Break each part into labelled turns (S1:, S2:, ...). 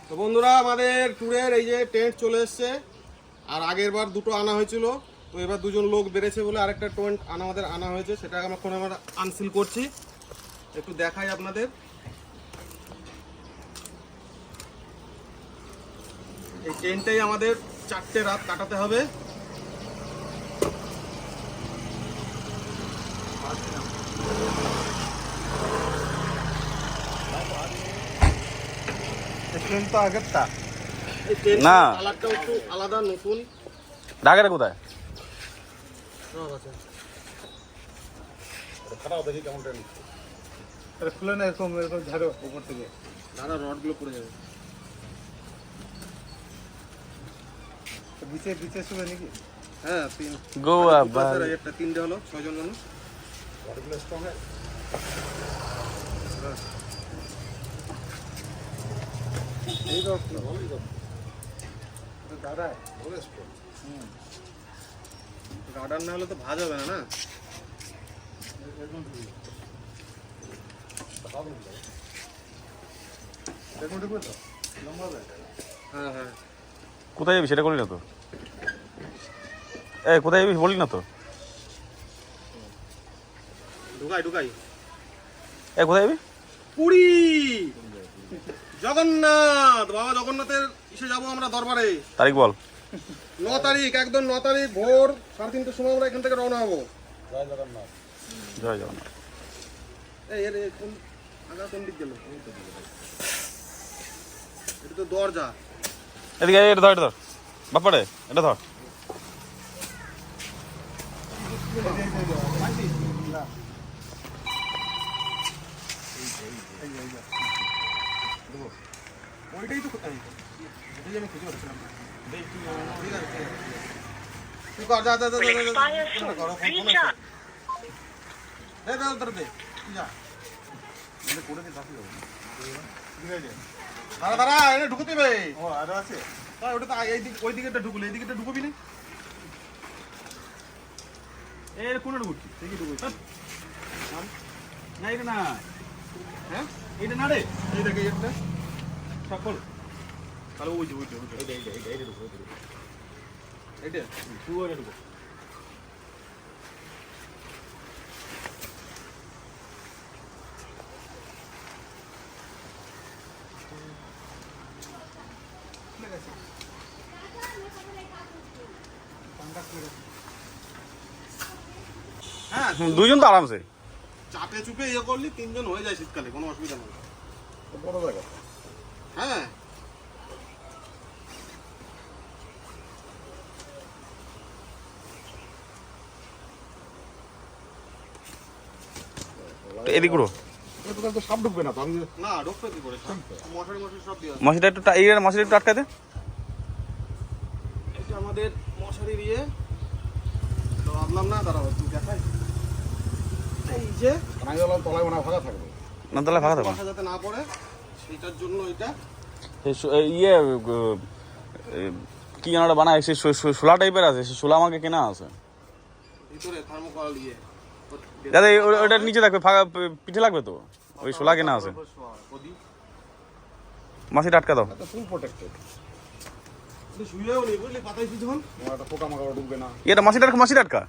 S1: তো বন্ধুরা, আমাদের ট্যুরের এই যে টেন্ট চলে এসছে। আর আগের বার দুটো আনা হয়েছিল, তো এবার দুজন লোক বেড়েছে বলে আরেকটা টেন্ট আমাদের আনা হয়েছে। সেটা এখন আমরা আনসিল করছি, একটু দেখাই আপনাদের। এই টেন্টটাই আমাদের 4টে রাত কাটাতে হবে।
S2: না
S1: কালারটাও একটু আলাদা, নতুন।
S2: ঢাকাটা কোথায়?
S1: সব আছে।
S3: খুলে না, এরকম এরকম ঝাড়ো উপর থেকে।
S1: দাদা রডগুলো পড়ে যাবে।
S3: বিচে বিচে শুবে নাকি?
S1: হ্যাঁ,
S2: গোয়া
S1: একটা 3টে হলো, 6 জন মানুষ।
S3: এই রড দাদা
S1: গার্ডার না হলে তো ভাজ হবে না। না
S3: দেখুন দেখুন তো লম্বা হবে।
S1: হ্যাঁ হ্যাঁ,
S2: কোথায় যাবি সেটা করলি না তো? কোথায় যাবি বললি না তো?
S1: ঢুকাই
S2: কোথায় যাবি?
S1: পুরী জগন্নাথ, বাবা জগন্নাথের ইসে যাবো আমরা দরবারে।
S2: তারিখ বল।
S1: 9 তারিখ, একদম 9 তারিখ ভোর 3:30টার সময় আমরা এখান থেকে রওনা হবো।
S3: জয় জগন্নাথ।
S2: জয় জগন্নাথ।
S1: কোন দিক গেল? এটা তো দরজা।
S2: এদিকে এটা ধর বাপ্পারে, এটা ধর।
S1: ওইটাই তো কোথায়? এটাই আমি খুঁজে পাচ্ছিলাম না। ঠিক আছে, তুই কর, যা দাঁড়া, এনে ঢুকে দেবে।
S3: ও আরো আছে?
S1: ওটা তো ওই দিকে ঢুকলে, এই দিকে ঢুকবি না। কোনে ঢুকছি? দেখি ঢুকবি না, এটা না। হ্যাঁ, এইটা না রে, এই দেখে এটা সকল। তাহলে ওই যে এইটা ঢুকবো, এইটা তুই ওইটা ঢুকবো। হ্যাঁ,
S2: দুজন তো আরামসে।
S1: চাপে চুপে করলি 3 জন হয়ে যায় শীতকালে, কোনো অসুবিধা নেই।
S3: বড় জায়গা।
S1: হ্যাঁ,
S2: এদিক ঘুরো।
S3: এটা তো সাপ ঢুকবে না তো? আমি
S1: না ঢুকবে কি করে? মশারি সব দিয়ে আছে।
S2: মশিটা একটু মশিটা একটু আটকাতে।
S1: এটা আমাদের মশারি দিয়ে তো ভাবলাম না, দাঁড়াবো তুই দেখাই। এই যে
S3: আমি বললাম তলায় মনে হয় ফাঁকা থাকবে।
S2: না তাহলে ফাঁকা থাকো।
S1: মশা যাতে না পড়ে সেইটার জন্য এটা।
S2: কি যেন ওটা বানায়, সে শোলা টাইপের আছে, সে শোলা আমাকে কেনা আছে
S1: ভিতরে থার্মোকল দিয়ে।
S2: দাদা। ওটা নিচে থাকবে, ফাঁকা পিঠে লাগবে তো, ওই শোলা কেনা আছে। মাছিটা আটকা দাও।
S3: এটা ফুল প্রোটেক্টেড।
S1: তুই শুয়েও নেই বুঝলি, পাতায় যখন
S3: আমার একটা পোকা মাকড় ঢুকবে না।
S2: এটা মাছিটা আটকা,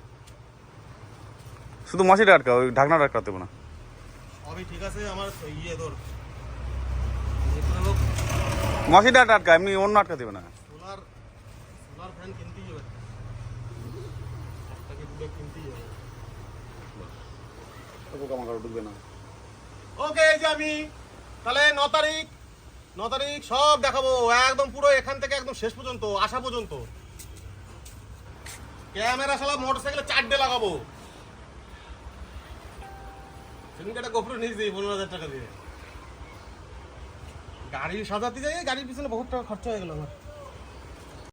S2: শুধু মাছিটা আটকা, ওই ঢাকনাটা আটকাতে হবে না।
S1: সবই ঠিক আছে। আমার তোর
S2: মাছিটা আটকা, এমনি অন্য আটকা দেবে না।
S1: সোলার ফ্যান কিনতেই হবে, একটাকে দুটো কিনতেই হবে।
S3: পোকা মাকড় ঢুকবে না।
S1: ওকে, এই যে আমি তাহলে 9 তারিখ সব দেখাবো একদম পুরো, এখান থেকে একদম শেষ পর্যন্ত আসা পর্যন্ত। ক্যামেরা শালা মোটরসাইকেলে 4ডে লাগাবো। সেদিনকে একটা গোপ্রো নিয়েছি 15,000 টাকা দিয়ে। গাড়ি সাজাতে যাই, গাড়ির পিছনে বহুত টাকা খরচা হয়ে গেল আমার।